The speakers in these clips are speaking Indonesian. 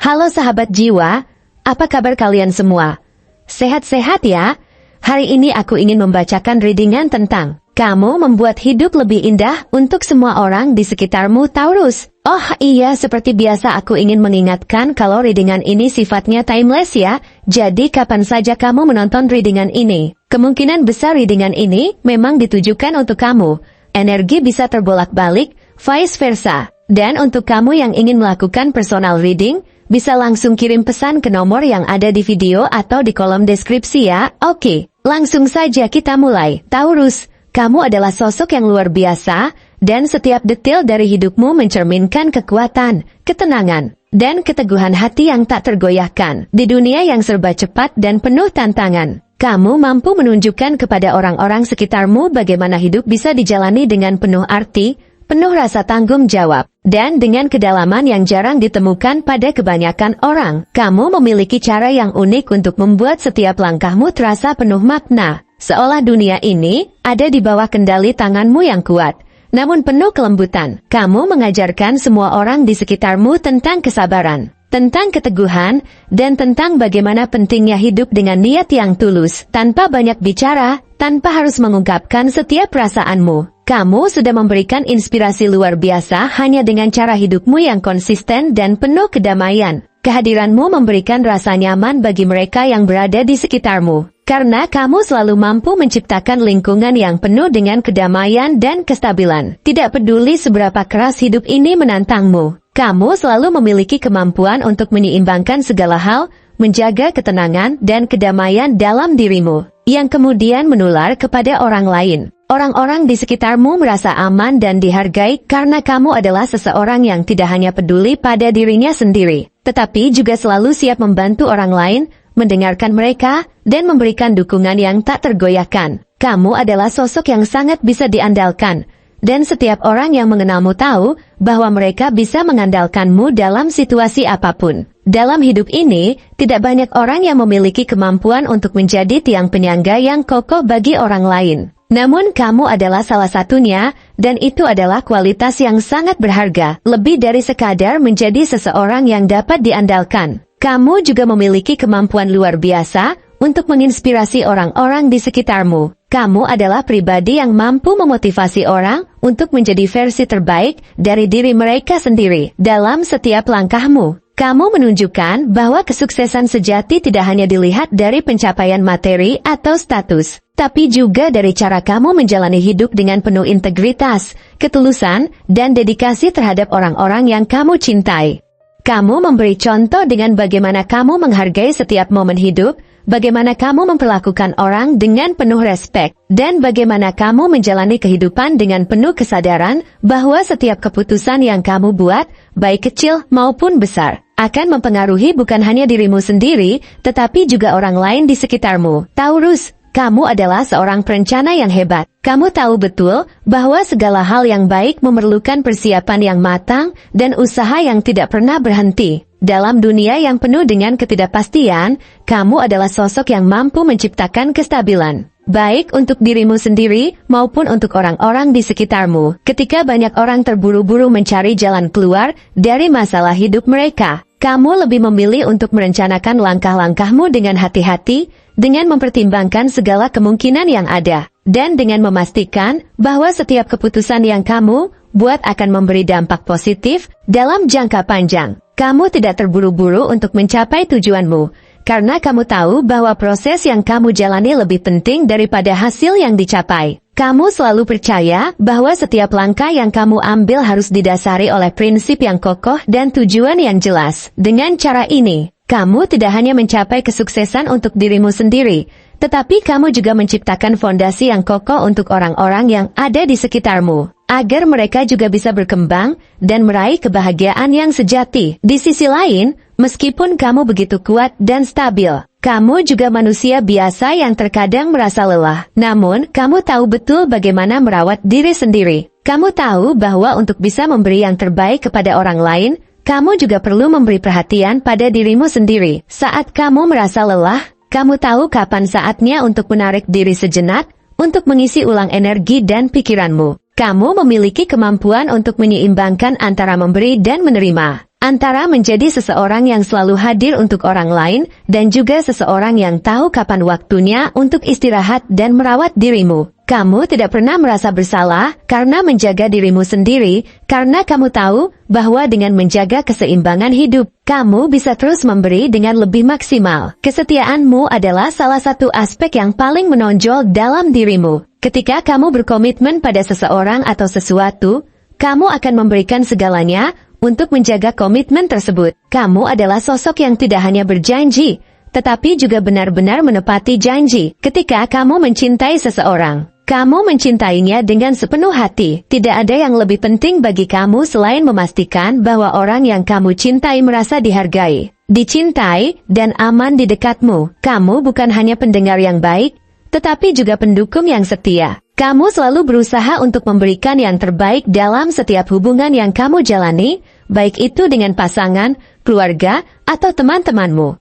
Halo sahabat jiwa, apa kabar kalian semua? Sehat-sehat ya? Hari ini aku ingin membacakan readingan tentang kamu membuat hidup lebih indah untuk semua orang di sekitarmu, Taurus. Oh iya, seperti biasa aku ingin mengingatkan kalau readingan ini sifatnya timeless ya. Jadi kapan saja kamu menonton readingan ini, kemungkinan besar readingan ini memang ditujukan untuk kamu. Energi bisa terbolak-balik, vice versa. Dan untuk kamu yang ingin melakukan personal reading, bisa langsung kirim pesan ke nomor yang ada di video atau di kolom deskripsi ya. Oke, langsung saja kita mulai. Taurus, kamu adalah sosok yang luar biasa, dan setiap detail dari hidupmu mencerminkan kekuatan, ketenangan, dan keteguhan hati yang tak tergoyahkan. Di dunia yang serba cepat dan penuh tantangan, kamu mampu menunjukkan kepada orang-orang sekitarmu bagaimana hidup bisa dijalani dengan penuh arti, penuh rasa tanggung jawab, dan dengan kedalaman yang jarang ditemukan pada kebanyakan orang. Kamu memiliki cara yang unik untuk membuat setiap langkahmu terasa penuh makna, seolah dunia ini ada di bawah kendali tanganmu yang kuat, namun penuh kelembutan. Kamu mengajarkan semua orang di sekitarmu tentang kesabaran, tentang keteguhan, dan tentang bagaimana pentingnya hidup dengan niat yang tulus, tanpa banyak bicara, tanpa harus mengungkapkan setiap perasaanmu. Kamu sudah memberikan inspirasi luar biasa hanya dengan cara hidupmu yang konsisten dan penuh kedamaian. Kehadiranmu memberikan rasa nyaman bagi mereka yang berada di sekitarmu, karena kamu selalu mampu menciptakan lingkungan yang penuh dengan kedamaian dan kestabilan. Tidak peduli seberapa keras hidup ini menantangmu, kamu selalu memiliki kemampuan untuk menyeimbangkan segala hal, menjaga ketenangan dan kedamaian dalam dirimu, yang kemudian menular kepada orang lain. Orang-orang di sekitarmu merasa aman dan dihargai karena kamu adalah seseorang yang tidak hanya peduli pada dirinya sendiri, tetapi juga selalu siap membantu orang lain, mendengarkan mereka, dan memberikan dukungan yang tak tergoyahkan. Kamu adalah sosok yang sangat bisa diandalkan, dan setiap orang yang mengenalmu tahu bahwa mereka bisa mengandalkanmu dalam situasi apapun. Dalam hidup ini, tidak banyak orang yang memiliki kemampuan untuk menjadi tiang penyangga yang kokoh bagi orang lain. Namun kamu adalah salah satunya, dan itu adalah kualitas yang sangat berharga, lebih dari sekadar menjadi seseorang yang dapat diandalkan. Kamu juga memiliki kemampuan luar biasa untuk menginspirasi orang-orang di sekitarmu. Kamu adalah pribadi yang mampu memotivasi orang untuk menjadi versi terbaik dari diri mereka sendiri. Dalam setiap langkahmu, kamu menunjukkan bahwa kesuksesan sejati tidak hanya dilihat dari pencapaian materi atau status, tapi juga dari cara kamu menjalani hidup dengan penuh integritas, ketulusan, dan dedikasi terhadap orang-orang yang kamu cintai. Kamu memberi contoh dengan bagaimana kamu menghargai setiap momen hidup, bagaimana kamu memperlakukan orang dengan penuh respek, dan bagaimana kamu menjalani kehidupan dengan penuh kesadaran bahwa setiap keputusan yang kamu buat, baik kecil maupun besar, akan mempengaruhi bukan hanya dirimu sendiri, tetapi juga orang lain di sekitarmu. Taurus, kamu adalah seorang perencana yang hebat. Kamu tahu betul bahwa segala hal yang baik memerlukan persiapan yang matang dan usaha yang tidak pernah berhenti. Dalam dunia yang penuh dengan ketidakpastian, kamu adalah sosok yang mampu menciptakan kestabilan, baik untuk dirimu sendiri maupun untuk orang-orang di sekitarmu. Ketika banyak orang terburu-buru mencari jalan keluar dari masalah hidup mereka, kamu lebih memilih untuk merencanakan langkah-langkahmu dengan hati-hati, dengan mempertimbangkan segala kemungkinan yang ada, dan dengan memastikan bahwa setiap keputusan yang kamu buat akan memberi dampak positif dalam jangka panjang. Kamu tidak terburu-buru untuk mencapai tujuanmu, karena kamu tahu bahwa proses yang kamu jalani lebih penting daripada hasil yang dicapai. Kamu selalu percaya bahwa setiap langkah yang kamu ambil harus didasari oleh prinsip yang kokoh dan tujuan yang jelas. Dengan cara ini, kamu tidak hanya mencapai kesuksesan untuk dirimu sendiri, tetapi kamu juga menciptakan fondasi yang kokoh untuk orang-orang yang ada di sekitarmu, agar mereka juga bisa berkembang dan meraih kebahagiaan yang sejati. Di sisi lain, meskipun kamu begitu kuat dan stabil, kamu juga manusia biasa yang terkadang merasa lelah. Namun, kamu tahu betul bagaimana merawat diri sendiri. Kamu tahu bahwa untuk bisa memberi yang terbaik kepada orang lain, kamu juga perlu memberi perhatian pada dirimu sendiri. Saat kamu merasa lelah, kamu tahu kapan saatnya untuk menarik diri sejenak, untuk mengisi ulang energi dan pikiranmu. Kamu memiliki kemampuan untuk menyeimbangkan antara memberi dan menerima. antara menjadi seseorang yang selalu hadir untuk orang lain dan juga seseorang yang tahu kapan waktunya untuk istirahat dan merawat dirimu. Kamu tidak pernah merasa bersalah karena menjaga dirimu sendiri, karena kamu tahu bahwa dengan menjaga keseimbangan hidup, kamu bisa terus memberi dengan lebih maksimal. Kesetiaanmu adalah salah satu aspek yang paling menonjol dalam dirimu. Ketika kamu berkomitmen pada seseorang atau sesuatu, kamu akan memberikan segalanya untuk menjaga komitmen tersebut. Kamu adalah sosok yang tidak hanya berjanji, tetapi juga benar-benar menepati janji. Ketika kamu mencintai seseorang, kamu mencintainya dengan sepenuh hati. Tidak ada yang lebih penting bagi kamu selain memastikan bahwa orang yang kamu cintai merasa dihargai, dicintai, dan aman di dekatmu. Kamu bukan hanya pendengar yang baik, tetapi juga pendukung yang setia. Kamu selalu berusaha untuk memberikan yang terbaik dalam setiap hubungan yang kamu jalani, baik itu dengan pasangan, keluarga, atau teman-temanmu.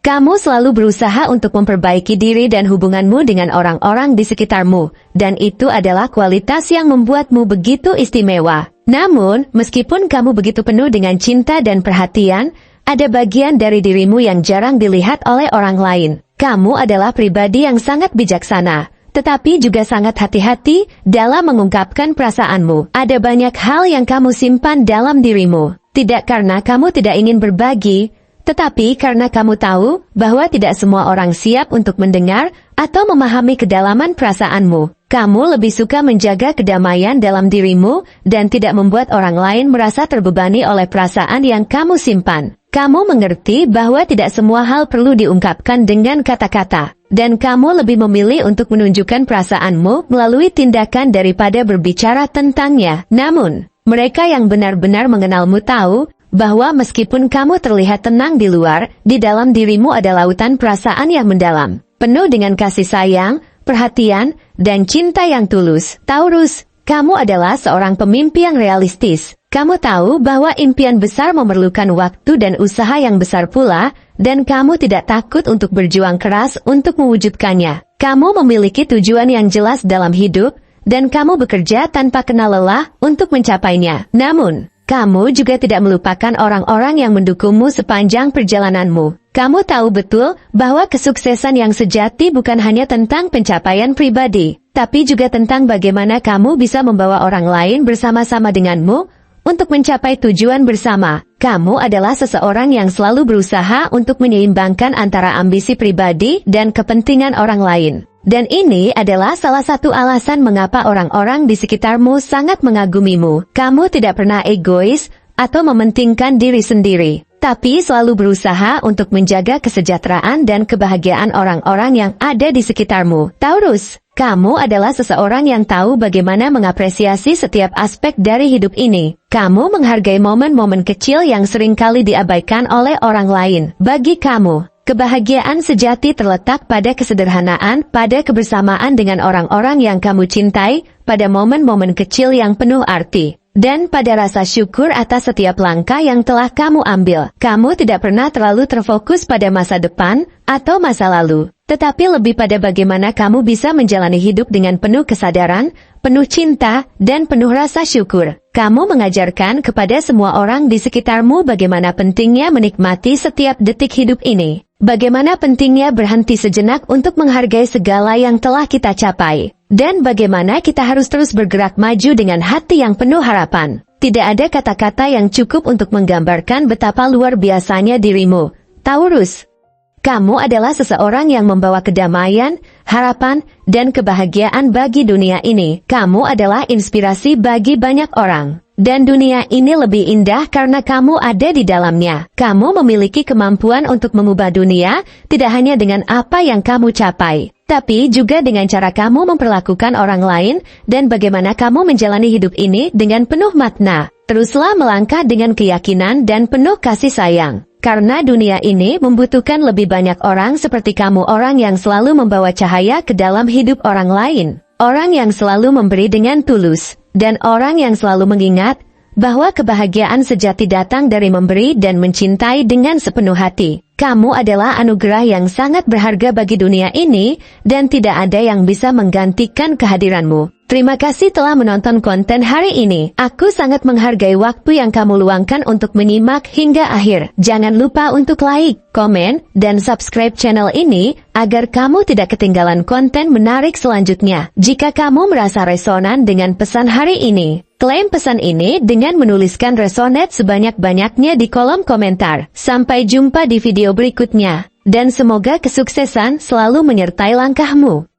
Kamu selalu berusaha untuk memperbaiki diri dan hubunganmu dengan orang-orang di sekitarmu, dan itu adalah kualitas yang membuatmu begitu istimewa. Namun, meskipun kamu begitu penuh dengan cinta dan perhatian, ada bagian dari dirimu yang jarang dilihat oleh orang lain. Kamu adalah pribadi yang sangat bijaksana, tetapi juga sangat hati-hati dalam mengungkapkan perasaanmu. Ada banyak hal yang kamu simpan dalam dirimu, tidak karena kamu tidak ingin berbagi, tetapi karena kamu tahu bahwa tidak semua orang siap untuk mendengar atau memahami kedalaman perasaanmu. Kamu lebih suka menjaga kedamaian dalam dirimu dan tidak membuat orang lain merasa terbebani oleh perasaan yang kamu simpan. Kamu mengerti bahwa tidak semua hal perlu diungkapkan dengan kata-kata, dan kamu lebih memilih untuk menunjukkan perasaanmu melalui tindakan daripada berbicara tentangnya. Namun, mereka yang benar-benar mengenalmu tahu bahwa meskipun kamu terlihat tenang di luar, di dalam dirimu ada lautan perasaan yang mendalam, penuh dengan kasih sayang, perhatian, dan cinta yang tulus. Taurus, kamu adalah seorang pemimpi yang realistis. Kamu tahu bahwa impian besar memerlukan waktu dan usaha yang besar pula, dan kamu tidak takut untuk berjuang keras untuk mewujudkannya. Kamu memiliki tujuan yang jelas dalam hidup, dan kamu bekerja tanpa kenal lelah untuk mencapainya. Namun, kamu juga tidak melupakan orang-orang yang mendukungmu sepanjang perjalananmu. Kamu tahu betul bahwa kesuksesan yang sejati bukan hanya tentang pencapaian pribadi, tapi juga tentang bagaimana kamu bisa membawa orang lain bersama-sama denganmu untuk mencapai tujuan bersama. Kamu adalah seseorang yang selalu berusaha untuk menyeimbangkan antara ambisi pribadi dan kepentingan orang lain. Dan ini adalah salah satu alasan mengapa orang-orang di sekitarmu sangat mengagumimu. Kamu tidak pernah egois atau mementingkan diri sendiri, tapi selalu berusaha untuk menjaga kesejahteraan dan kebahagiaan orang-orang yang ada di sekitarmu. Taurus, kamu adalah seseorang yang tahu bagaimana mengapresiasi setiap aspek dari hidup ini. Kamu menghargai momen-momen kecil yang seringkali diabaikan oleh orang lain. Bagi kamu, kebahagiaan sejati terletak pada kesederhanaan, pada kebersamaan dengan orang-orang yang kamu cintai, pada momen-momen kecil yang penuh arti, dan pada rasa syukur atas setiap langkah yang telah kamu ambil. Kamu tidak pernah terlalu terfokus pada masa depan atau masa lalu, tetapi lebih pada bagaimana kamu bisa menjalani hidup dengan penuh kesadaran, penuh cinta, dan penuh rasa syukur. Kamu mengajarkan kepada semua orang di sekitarmu bagaimana pentingnya menikmati setiap detik hidup ini. Bagaimana pentingnya berhenti sejenak untuk menghargai segala yang telah kita capai. Dan bagaimana kita harus terus bergerak maju dengan hati yang penuh harapan. Tidak ada kata-kata yang cukup untuk menggambarkan betapa luar biasanya dirimu. Taurus, kamu adalah seseorang yang membawa kedamaian, harapan, dan kebahagiaan bagi dunia ini. Kamu adalah inspirasi bagi banyak orang. Dan dunia ini lebih indah karena kamu ada di dalamnya. Kamu memiliki kemampuan untuk mengubah dunia, tidak hanya dengan apa yang kamu capai, tapi juga dengan cara kamu memperlakukan orang lain, dan bagaimana kamu menjalani hidup ini dengan penuh makna. Teruslah melangkah dengan keyakinan dan penuh kasih sayang. Karena dunia ini membutuhkan lebih banyak orang seperti kamu, orang yang selalu membawa cahaya ke dalam hidup orang lain. Orang yang selalu memberi dengan tulus, dan orang yang selalu mengingat bahwa kebahagiaan sejati datang dari memberi dan mencintai dengan sepenuh hati. Kamu adalah anugerah yang sangat berharga bagi dunia ini, dan tidak ada yang bisa menggantikan kehadiranmu. Terima kasih telah menonton konten hari ini. Aku sangat menghargai waktu yang kamu luangkan untuk menyimak hingga akhir. Jangan lupa untuk like, komen, dan subscribe channel ini agar kamu tidak ketinggalan konten menarik selanjutnya. Jika kamu merasa resonan dengan pesan hari ini, klaim pesan ini dengan menuliskan resonate sebanyak-banyaknya di kolom komentar. Sampai jumpa di video berikutnya. Dan semoga kesuksesan selalu menyertai langkahmu.